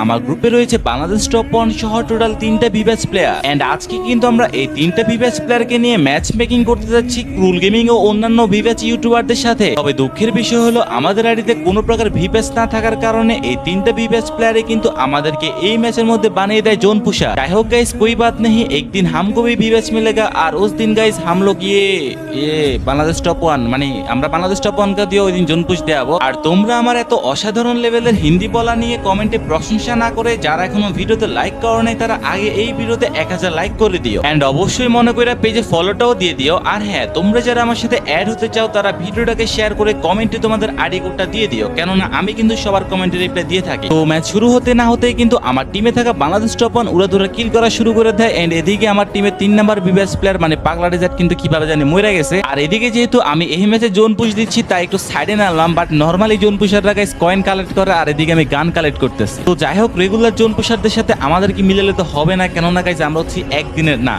আমার গ্রুপে রয়েছে বাংলাদেশ টপ 1 সহ টোটাল 3টা ভিভ্যাস প্লেয়ার এন্ড আজকে কিন্তু আমরা এই 3টা ভিভ্যাস প্লেয়ারকে নিয়ে ম্যাচ মেকিং করতে যাচ্ছি ক্রুল গেমিং ও অন্যান্য ভিভ্যাস ইউটিউবারদের সাথে। তবে দুঃখের বিষয় হলো আমাদের আইডিতে কোনো প্রকার ভিভ্যাস না থাকার কারণে এই 3টা ভিভ্যাস প্লেয়ারে কিন্তু আমাদেরকে এই ম্যাচের মধ্যে বানিয়ে দেয় জোন পুশার। যাই হোক গাইস, कोई बात नहीं, एक दिन हमको भी ভিভ্যাস मिलेगा আর उस दिन गाइस हम लोग ये বাংলাদেশ টপ 1 মানে আমরা বাংলাদেশ টপ 1 কা দিয়ে ওই দিন জোন পুশ দেব। আর তোমরা আমার এত অসাধারণ লেভেলের হিন্দি বলা নিয়ে কমেন্টে প্রশংসা না করে যারা এখনো ভিডিওতে লাইক করো নাই তারা আগে এই ভিডিওতে 1000 লাইক করে দিও এন্ড অবশ্যই মনে করে পেজে ফলোটাও দিয়ে দিও। আর হ্যাঁ, তোমরা যারা আমার সাথে অ্যাড হতে চাও তারা ভিডিওটাকে শেয়ার করে কমেন্টে তোমাদের আইডি কোডটা দিয়ে দিও, কেননা আমি কিন্তু সবার কমেন্টে রিপ্লাই দিয়ে থাকি। তো ম্যাচ শুরু হতে না হতেই কিন্তু আমার টিমে থাকা বাংলাদেশ টপ 1 উড়াধুরা কিল করা শুরু করে দেয় এন্ড এদিকে আমার টিমে 3 নাম্বার ভিভ্যাস প্লেয়ার মানে পাগলা রেজার্ট কিন্তু কিভাবে জানি মরে গেছে। আর এদিকে যেহেতু আমি এই ম্যাচে জোন পুশ দিচ্ছি তাই একটু সাইডে নামলাম, বাট নরমালি জোন পুশাররা গাইস কয়েন কালেক্ট করে আর এদিকে আমি গান কালেক্ট করতেছি। তো যাই হোক, রেগুলার জোন পুশারদের সাথে আমাদের কি মিলালে তো হবে না, কেননা গাইস আমরা হচ্ছি একদিনের না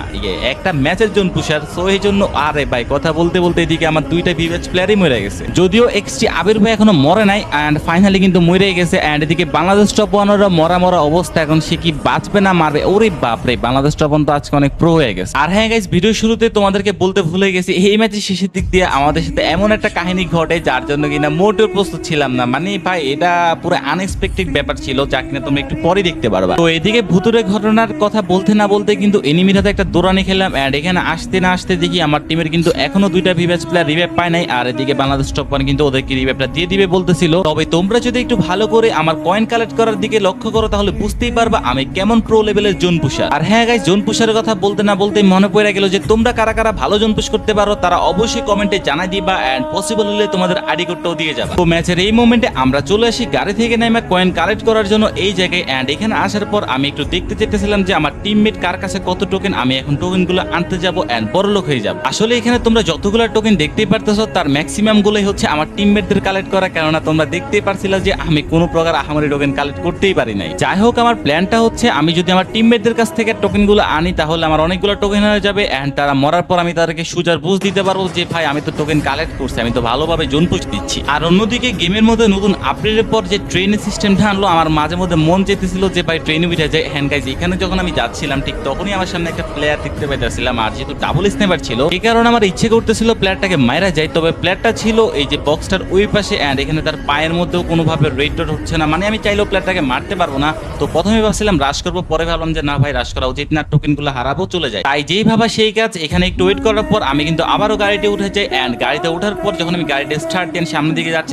একটা ম্যাচের জোন পুশার। সো এই জন্য আরে ভাই কথা বলতে বলতে এদিকে আমার 2টা ভিভ্যাস প্লেয়ারই মরে গেছে, যদিও এক্সটি আবির ভাই এখনো মরে নাই এন্ড ফাইনালি কিন্তু মরে গেছে। এন্ড এদিকে বাংলাদেশ টপ 1 মরা অবস্থা, এখন সে কি বাঁচবে না মারবে? ওরে বাপরে, বাংলাদেশ টপ 1 তো আজকে অনেক প্রো হয়ে গেছে। আর হ্যাঁ গাইস, ভিডিও শুরুতে তোমাদেরকে বলতে ভুলে গেছি, এই ম্যাচের শেষের দিক দিয়ে আমাদের সাথে এমন একটা কাহিনী ঘটে যার জন্য কিনা মোটেও প্রস্তুত ছিলাম না। মানে ভাই এটা পুরো আনএক্সপেক্টেড ব্যাপার ছিল, যা কিনা তোমরা একটু পরে দেখতে পারবা। তো এদিকে ভুতুরে ঘটনার কথা বলতে না বলতে কিন্তু এনিমির হাতে একটা দৌড়ানি খেলাম এন্ড এখানে আসতে না আসতে দেখি আমার টিমের কিন্তু এখনো 2টা ভিভ্যাস প্লেয়ার রিভাইভ পায় নাই। আর এদিকে বাংলাদেশ টপ 1 কিন্তু ওদেরকে রিভাইভটা দিয়ে দিবে বলতেছিল। তবে তোমরা যদি একটু ভালো করে আমার কয়েন কালেক্ট করার দিকে লক্ষ্য করো তাহলে বুঝতেই পারবা আমি কেমন প্রো লেভেলের জোন পুশার। আর হ্যাঁ গাইস, জোন পুশারের কথা বলতে না বলতেই মনে পড়ে গেল যে তোমরা কারা কারা ভালো জোন পুশ করতে পারো তারা অবশ্যই কমেন্টে জানাই দিবা এন্ড পসিবল হলে তোমাদের আইডি কোডটাও দিয়ে যাবা। তো ম্যাচের এই মোমেন্টে আমরা চলে আসি গাড়ি থেকে নেমে কয়েন কালেক্ট করার জন্য এই জায়গায় এন্ড এখানে আসার পর আমি একটু দেখতে চেয়েছিলাম যে আমার টিমমেট কার কাছে কত টোকেন, আমি এখন টোকেনগুলো আনতে যাব এন্ড বড়লোক হয়ে যাব। আসলে এখানে তোমরা যতগুলো টোকেন দেখতেই পারতেছো তার ম্যাক্সিমাম গুলোই হচ্ছে আমার টিমমেটদের কালেক্ট করা, কেননা তোমরা দেখতেই পারছিলা যে আমি কোনো প্রকার আহামরি টোকেন কালেক্ট করতেই পারি নাই। যাই হোক, আমার প্ল্যানটা হচ্ছে আমি যদি আমার টিমমেটদের কাছ থেকে টোকেনগুলো আনি তাহলে আমার অনেকগুলো টোকেন হয়ে যাবে এন্ড তারা মরার পর আমি তাদেরকে সুজার বুঝ দিতে পারবো যে ভাই আমি তো টোকেন কালেক্ট করছি, আমি তো ভালোভাবে জোন পুশ দিচ্ছি। আর অন্যদিকে গেমের মধ্যে নতুন আপডেটের পর যে ট্রেনের সিস্টেমটা আনলো আমার মাঝে মধ্যে মন চেয়েছিল যে ভাই ট্রেনে উঠে যায়। হ্যান্ড গাইজ, এখানে যখন আমি যাচ্ছিলাম ঠিক তখনই আমার সামনে একটা প্লেয়ার দেখতে পাইতেছিলাম আর যেহেতু ডাবল স্নাইপার ছিল এই কারণে আমার ইচ্ছে করতেছিল প্লেয়ারটাকে মারা যায়। তবে প্লেয়ারটা ছিল এই যে বক্সটার ওই পাশে এন্ড এখানে তার পায়ের মধ্যেও কোনোভাবে রেড ডট হচ্ছে না, মানে আমি চাইলেও প্লেয়ারটাকে মারতে পারবো না। তো প্রথমে ভাবছিলাম রাশ করবো, পরে ভাবলাম যে না ভাই রাশ করা উচিত না, টোকেনগুলো হারাবো চলে যায়। তাই যেই ভাবা সেই কাজ। এখানে একটু ওয়েট করার পর আমি কিন্তু আবারও গাড়িতে উঠে যাই এন্ড গাড়িতে ওঠার পর যখন আমি গাড়িতে স্টার্ট দেন সামনের দিকে যাচ্ছি